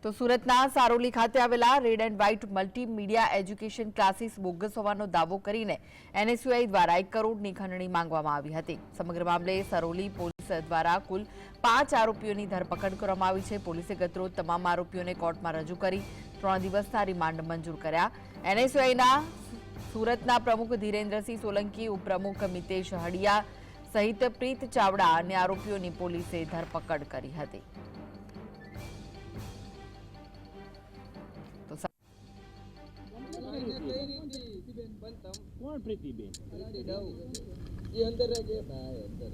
તો સુરતના સારોલી ખાતે આવેલા red and white multimedia education classes bogus હોવાનો દાવો કરીને એનએસયુઆઈ દ્વારા 1 કરોડની ખંડણી માંગવામાં આવી હતી। સમગ્ર મામલે સારોલી પોલીસ દ્વારા કુલ 5 આરોપીઓની ધરપકડ કરવામાં આવી છે। પોલીસે ગતરોજ તમામ આરોપીઓને કોર્ટમાં રજૂ કરી 3 દિવસના રિમાન્ડ મંજૂર કર્યા। એનએસયુઆઈના સુરતના પ્રમુખ ધીરેન્દ્રસિંહ સોલંકી, ઉપપ્રમુખ મિતેશ હડિયા સહિત પ્રીત ચાવડા અને આરોપીઓની પોલીસે ધરપકડ કરી હતી। કોણ પ્રીતિબેન? એ અંદર રહે ભાઈ, અંદર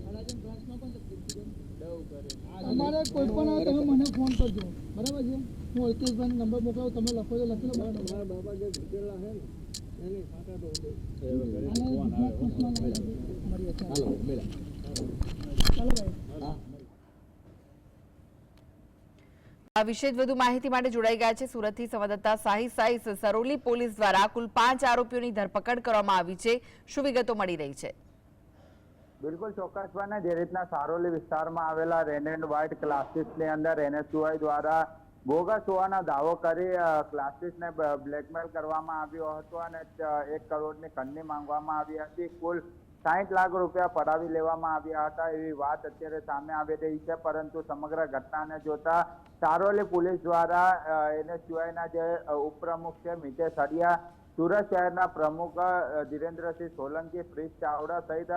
અડાજન બ્રાન્ચમાં પણ પ્રીતિબેન ડવ કરે। તમારે કોઈ પણ તમે મને ફોન કરજો, બરાબર છે? હું અલ્કેશભાઈ નંબર મોકલાવું, તમે લખો તો લખી લો। મારા બાબા જે ઘટેલા છે ને એની ખાતા તો હાલો મેળા ચાલો ભાઈ। આ વિશે વધુ માહિતી માટે જોડાઈ ગયા છે સુરતથી સંવાદદાતા સાહિલ સાઈસ। સરોલી પોલીસ દ્વારા કુલ 5 આરોપીઓની ધરપકડ કરવામાં આવી છે, શું વિગતો મળી રહી છે? બિલકુલ ચોક્કસપણે જે રીતના સારોલી વિસ્તારમાં આવેલા રેડ એન્ડ વ્હાઇટ ક્લાસીસની અંદર એનએસયુઆઈ દ્વારા બોગસ હોવાનો દાવો કરી ક્લાસીસને બ્લેકમેલ કરવામાં આવ્યો હતો અને 1 કરોડની ખંડણી માંગવામાં આવી હતી। કુલ 60 લાખ રૂપિયા પડાવી લેવામાં આવ્યા હતા એવી વાત અત્યારે સામે આવી રહી છે। પરંતુ સમગ્ર ઘટનાને જોતા સારોલી પોલીસ દ્વારા એનએસયુઆઈના જે ઉપપ્રમુખ છે મિતેશ હડિયા, સુરત શહેરના પ્રમુખ ધીરેન્દ્રસિંહ સોલંકી, પ્રીત ચાવડા સહિત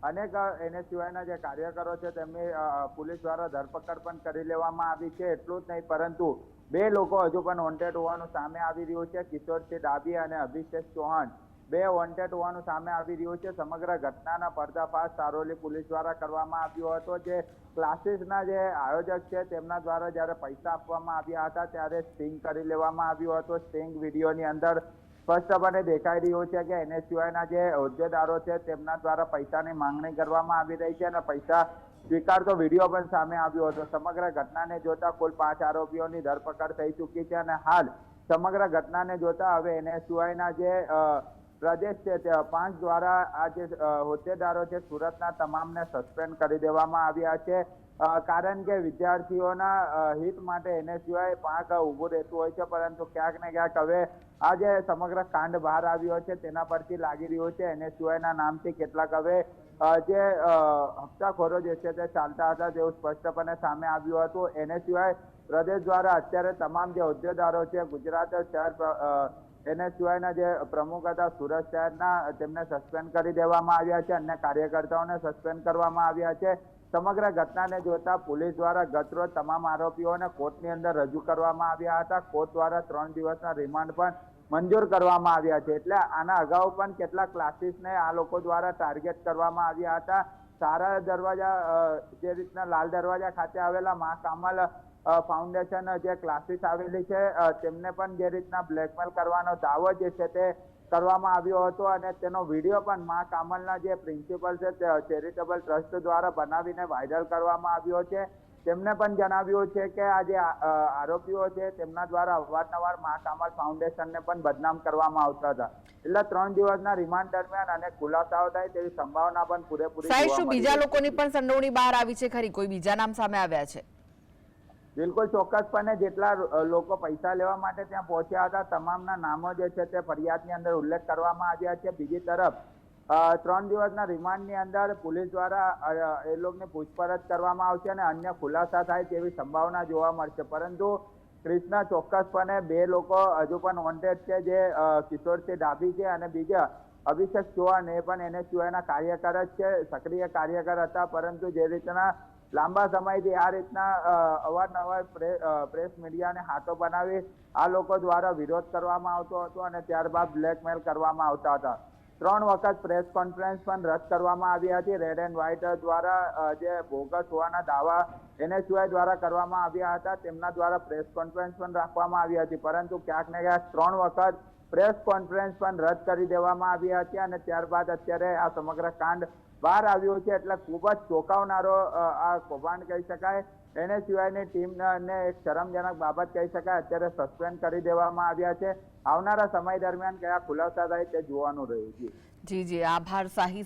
અનેક એનએસયુઆઈના જે કાર્યકરો છે તેમની પોલીસ દ્વારા ધરપકડ પણ કરી લેવામાં આવી છે। એટલું જ નહીં પરંતુ 2 લોકો હજુ પણ વોન્ટેડ હોવાનું સામે આવી રહ્યું છે। કિશોરસિંહ ડાભી અને અભિષેક ચૌહાણ 2 વોન્ટેડ હોવાનું સામે આવી રહ્યું છે। સમગ્ર ઘટનાના પર્દાફાશ સારોલી પોલીસ દ્વારા કરવામાં આવ્યો હતો। જે ક્લાસીસના જે આયોજક છે તેમના દ્વારા જ્યારે પૈસા આપવામાં આવ્યા હતા ત્યારે સ્ટિંગ કરી લેવામાં આવ્યો હતો। સ્ટિંગ વિડીયોની અંદર સ્પષ્ટપણે દેખાઈ રહ્યું છે કે એનએસયુઆઈના જે હોદ્દેદારો છે તેમના દ્વારા પૈસાની માંગણી કરવામાં આવી રહી છે અને પૈસા સ્વીકારતો વિડીયો પણ સામે આવ્યો હતો। સમગ્ર ઘટનાને જોતા કુલ 5 આરોપીઓની ધરપકડ થઈ ચૂકી છે અને હાલ સમગ્ર ઘટનાને જોતા હવે એનએસયુઆઈના જે પ્રદેશ છે તે 5 દ્વારા આ જે હોદ્દેદારો છે સુરતના તમામને સસ્પેન્ડ કરી દેવામાં આવ્યા છે। કારણ કે વિદ્યાર્થીઓના હિત માટે એનએસયુઆઈ પાંખ ઊભું રહેતું હોય છે, પરંતુ ક્યાંક ને ક્યાંક હવે આ જે સમગ્ર કાંડ બહાર આવ્યો છે તેના પરથી લાગી રહ્યું છે એનએસયુઆઈના નામથી કેટલાક હવે જે હપ્તાખોરો જે છે તે ચાલતા હતા તેવું સ્પષ્ટપણે સામે આવ્યું હતું। એનએસયુઆઈ પ્રદેશ દ્વારા અત્યારે તમામ જે હોદ્દેદારો છે ગુજરાત શહેર એનએસયુઆઈના જે પ્રમુખ હતા સુરત શહેરના તેમને સસ્પેન્ડ કરી દેવામાં આવ્યા છે, અન્ય કાર્યકર્તાઓને સસ્પેન્ડ કરવામાં આવ્યા છે। સમગ્ર ઘટનાને જોતા પોલીસ દ્વારા ગતરોજ તમામ આરોપીઓને કોર્ટની અંદર રજૂ કરવામાં આવ્યા હતા। કોર્ટ દ્વારા 3 દિવસના રિમાન્ડ પણ મંજૂર કરવામાં આવ્યા છે। એટલે આના અગાઉ પણ કેટલાક ક્લાસીસને આ લોકો દ્વારા ટાર્ગેટ કરવામાં આવ્યા હતા। સારા દરવાજા જે રીતના લાલ દરવાજા ખાતે આવેલા મા કામલ ફાઉન્ડેશન જે ક્લાસીસ આવેલી છે તેમને પણ જે રીતના બ્લેકમેલ કરવાનો દાવો જે છે તે કરવામાં આવ્યો હતો અને તેનો વિડીયો પણ મા કામલના જે પ્રિન્સિપલ છે તે ચેરિટેબલ ટ્રસ્ટ દ્વારા બનાવીને વાયરલ કરવામાં આવ્યો છે। તેમને પણ જણાવ્યું છે કે આ જે આરોપીઓ છે તેમના દ્વારા અવારનવાર મા કામલ ફાઉન્ડેશનને પણ બદનામ કરવામાં આવતા હતા। એટલે 3 દિવસના રિમાન્ડ દરમિયાન અનેક ખુલાસાઓ થાય તેવી સંભાવના પણ પૂરેપૂરી જોવા મળી। શું બીજા લોકોની પણ સંડોવણી બહાર આવી છે ખરી? કોઈ બીજા નામ સામે આવ્યા છે? બિલકુલ ચોક્કસપણે જેટલા લોકો પૈસા લેવા માટે ત્યાં પહોંચ્યા હતા તમામના નામો જે છે તે ફરિયાદની અંદર ઉલ્લેખ કરવામાં આવ્યા છે। બીજી તરફ 3 દિવસના રિમાન્ડની અંદર પોલીસ દ્વારા એ લોકોની પૂછપરછ કરવામાં આવશે અને અન્ય ખુલાસા થાય તેવી સંભાવના જોવા મળશે। પરંતુ ક્રિષ્ના ચોક્કસપણે 2 લોકો હજુ પણ વોન્ટેડ છે, જે કિશોરસિંહ ડાભી છે અને બીજા અભિષેક ચૌહાણ એ પણ એનએસયુઆઈના કાર્યકર જ છે, સક્રિય કાર્યકર હતા। પરંતુ જે રીતના લાંબા સમયથી આ રીતના અવારનવાર પ્રેસ મીડિયાને હાથો બનાવી આ લોકો દ્વારા વિરોધ કરવામાં આવતો હતો અને ત્યારબાદ બ્લેકમેલ કરવામાં આવતા હતા। 3 વખત પ્રેસ કોન્ફરન્સ પણ રદ કરવામાં આવી હતી। રેડ એન્ડ વ્હાઇટ દ્વારા જે બોગસ હોવાના દાવા એનએસયુઆઈ દ્વારા કરવામાં આવ્યા હતા તેમના દ્વારા પ્રેસ કોન્ફરન્સ પણ રાખવામાં આવી હતી, પરંતુ ક્યાંક ને ક્યાંક 3 વખત પ્રેસ કોન્ફરન્સ પણ રદ કરી દેવામાં આવી હતી અને ત્યારબાદ અત્યારે આ સમગ્ર કાંડ બહાર આવ્યું છે। એટલે ખૂબ જ ચોંકાવનારો આ કૌભાંડ કહી શકાય। એનએસયુઆઈની ટીમને એક શરમજનક બાબત કહી શકાય। અત્યારે સસ્પેન્ડ કરી દેવામાં આવ્યા છે। આવનારા સમય દરમિયાન કયા ખુલાસા થાય તે જોવાનું રહ્યું છે। જી, આભાર સાહિલ।